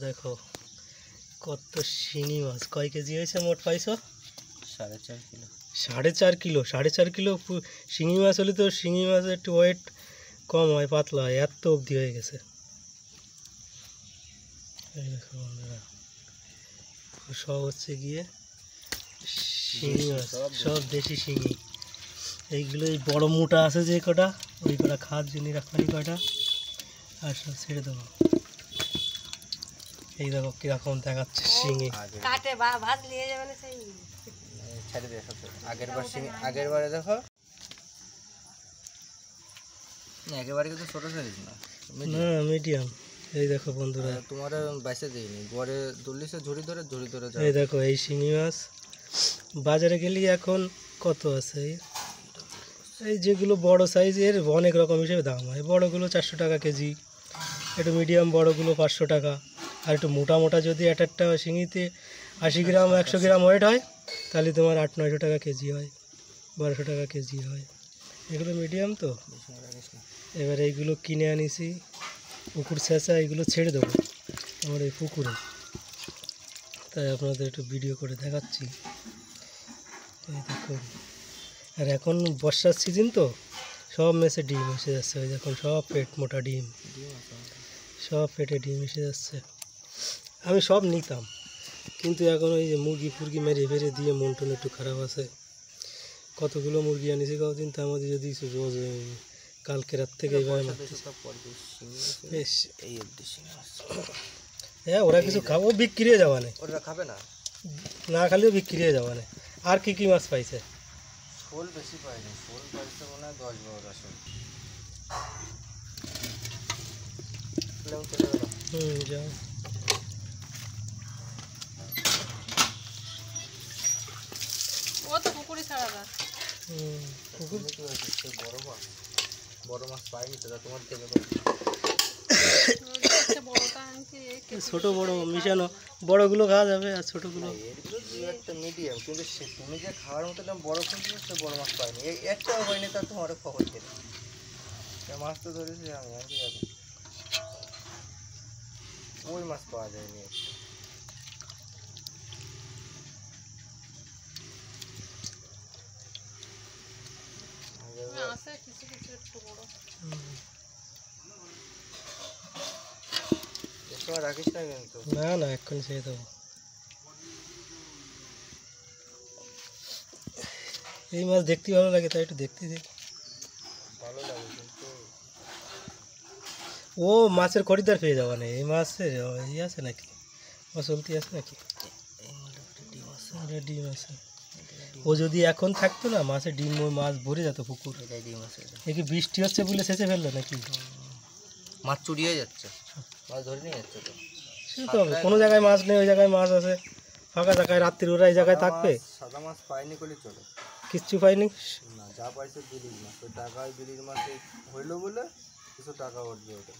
দেখো কত শিঙি মাছ। কয় কেজি হয়েছে মোট পাইছো? 4.5 কিলো। 4.5 কিলো? 4.5 কিলো শিঙি মাছ হলে তো শিঙি মাছের একটু ওয়েট কম হয়, পাতলা হয়, এত অবধি হয়ে গেছে। এই দেখো বন্ধুরা, সব হচ্ছে গিয়ে শিঙি মাছ, সব দেশি শিঙি। এইগুলো এই বড় মোটা আছে যে কটা, ওই কটা খাওয়ার জন্য রাখবানি কয়টা, আর সব ছেড়ে দেবো। এই দেখো কিরকম দেখাচ্ছে শিঙি। আগের বারে দেখো একেবারে কিন্তু ছোট সাইজ না, মিডিয়াম। এই দেখো বন্ধুরা, তোমার বাইসে দিইনি, বরে দলিসে ঝুড়ি ধরে এই দেখো এই শিঙি মাছ বাজারে গেলে এখন কত আছে। এই যেগুলো বড় সাইজের অনেক রকম হিসেবে দাম হয়। বড়গুলো 400 টাকা কেজি, একটু মিডিয়াম বড়গুলো 500 টাকা, আর একটু মোটা মোটা যদি একটা শিঙিতে 80 গ্রাম 100 গ্রাম ওয়েট হয় তাহলে তোমার 800-900 টাকা কেজি হয়, 1200 টাকা কেজি হয়। এগুলো মিডিয়াম তো। এবার এইগুলো কিনে আনিছি, পুকুর ছেঁচা, এইগুলো ছেড়ে দেবো আমার এই পুকুরে, তাই আপনাদের একটু ভিডিও করে দেখাচ্ছি। এই দেখুন, আর এখন বর্ষার সিজন তো সব মেসে ডিম এসে যাচ্ছে। ওই দেখুন সব পেট মোটা ডিম, সব পেটে ডিম এসে যাচ্ছে। আমি সব নিতাম, কিন্তু এখন ওই যে মুরগি ফুরগি মেরে ফেরে দিয়ে মন টন একটু খারাপ আছে। কতগুলো মুরগি আনিছি কতদিন, তার মধ্যে যদি রোজ কালকে রাত থেকে হ্যাঁ, ওরা কিছু খাবো, বিক্রি হয়ে যাওয়া নেই, ওরা খাবে না, না খালেও বিক্রি হয়ে যাওয়া নেই। আর কি কি মাছ পাইছে? শোল বেশি পাইনি, শোল পাইছে মনে হয় 10-12টা শোল। যাও। ও তো পুকুরে ছাড়া না। পুকুর বড় মাছ পাইনি তো, তোমার থেকে ছোট বড় মিশানো, বড়গুলো খাওয়া যাবে আর ছোটগুলো একটা মিডিয়াম। কিন্তু তুমি যে খাওয়ার মতো বড় খুঁজছো, সে বড় মাছ পাইনি, একটাও হয়নি। তা তোমার খবর ছিল, মাছ তো ধরেছি আমি যাবো, ওই মাছ পাওয়া যায়নি। রাখিস না কিন্তু, না না এক্ষুনি ছেড়ে দেবো। এই মাছ দেখতে ভালো লাগে, তাই একটু দেখতে দেখ, ভালো লাগে। কিন্তু ও মাছের খরিদ্দার পেয়ে যাওয়া নেই। এই মাছের ইয়ে আছে নাকি, মাছ চলতি আছে নাকি? ডিম আছে। ও যদি এখন থাকতো না, মাছের ডিম, ওই মাছ ভরে যেত পুকুর। ডিম আছে। এ কি বৃষ্টি হচ্ছে বলে সেচে ফেললো নাকি? মাছ চুরি হয়ে যাচ্ছে, মাছ ধরে নিয়ে যাচ্ছে তো। সে তো হবে, কোনো জায়গায় মাছ নেই, ওই জায়গায় মাছ আছে, ফাঁকা জায়গায় রাত্রির ওরা এই জায়গায় থাকবে। সাদা মাছ পাইনি করলে চলে, কিচ্ছু পাইনি না, যা পাইছে বিলির মাছ। ওই টাকায় বিলির মাছে হইলো বলে কিছু টাকা উঠবে, ওটা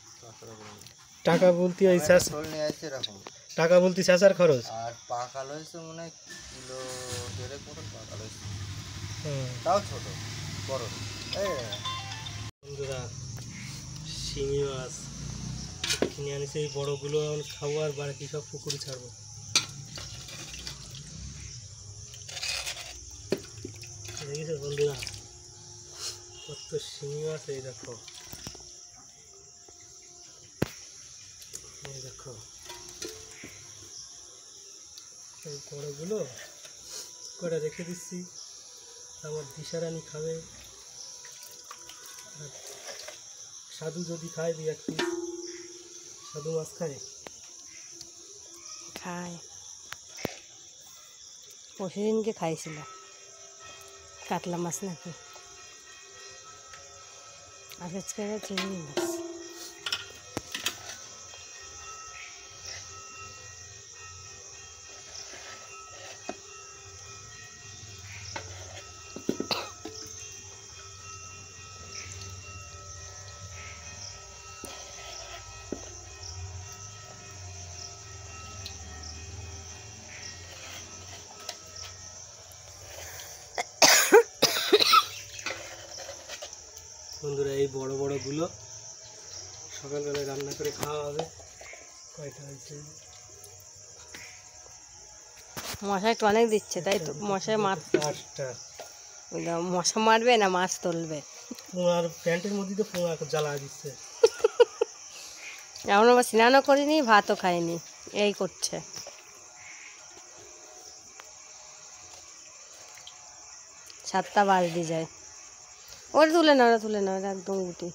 টাকা বলতে ওই শোল নিয়ে আসছে এরকম, টাকা বলতে চেঁচার খরচ। আর পাকাল হয়েছে মনে হয় কিলো 1.5 মতন পাকাল হয়েছে, তাও ছোট, বড়। বন্ধুরা, শিঙি মাছ কিনে আনিছে, এই বড়গুলো খাবো, আর বাকি সব পুকুরে ছাড়বো। দেখেছো বন্ধুরা কত শিঙি মাছ? এই দেখো, এই দেখো এই বড়গুলো কটা রেখে দিচ্ছি, আমার দিশারানি খাবে, আর সাধু যদি খায়, দুই এক পিস। সাধু মাছ খায়? খায়, পরশুদিনকে খাইছিল কাতলা মাছ নাকি, আজকে চিংড়ি মাছ। বন্ধুরা, এই বড় বড়গুলো সকালবেলায় রান্না করে খাওয়া হবে। কয়টা হয়েছে? মশা একটু অনেক দিচ্ছে তাই তো, মশায় মাছ, কাজটা মশা মারবে না মাছ তুলবে। পোঙার প্যান্টের মধ্যে তো পোঙা জ্বালা দিচ্ছে। এমন আবার স্নানও করিনি, ভাতও খাইনি, এই করছে। সাতটা বাজতে যায়। ওরা তুলে না, ওরা তুলে না, ওরা একদম গুটি।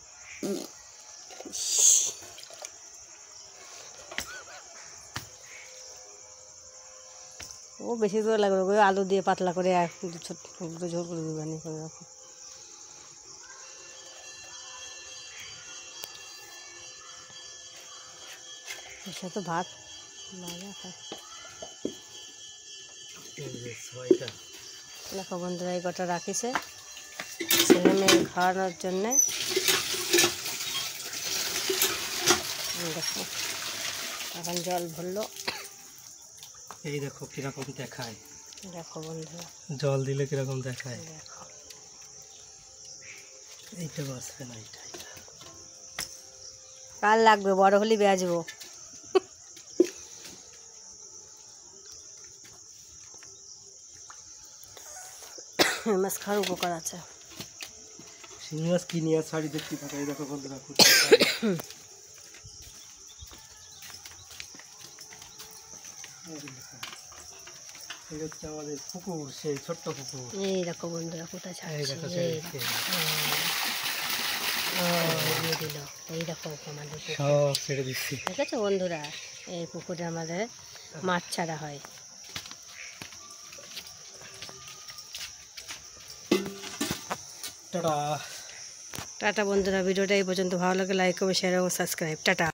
ও বেশি করে লাগবে, ওই আলু দিয়ে পাতলা করে আর দুটো ঝোল করে দিবানি করে রাখো। এসে তো ভাত ভাজা খায়। এই যে ছয়টা। দেখো বন্ধুরা, এই কটা রাখিছে ছেলে মেয়ে খাওয়ানোর জন্যে। দেখো এখন জল ভরলো। এই দেখো কিরকম দেখায়, দেখো বন্ধুরা, জল দিলে কিরকম দেখায়। দেখো এইটা বাঁচবে না, এইটা কাল লাগবে, বড় হলে বেচবো। মাছ খাওয়ার উপকার আছে। শিঙি মাছ কিনি আর শাড়ি দেখতে থাকে। এই দেখো বন্ধুরা, এই হচ্ছে আমাদের পুকুর, সেই ছোট্ট পুকুর। এই দেখো বন্ধুরা কোথায় এই দেখো ছাড়ছে, এই দেখো। দিয়ে দিল। এই দেখো আমাদের পুকুর। সব ছেড়ে দিচ্ছি। দেখেছো বন্ধুরা, এই পুকুরে আমাদের মাছ ছাড়া হয়। টাটা। টাটা বন্ধুরা, ভিডিওটা এই পর্যন্ত ভালো লাগে লাইক করবে, শেয়ার এবং সাবস্ক্রাইব। টাটা।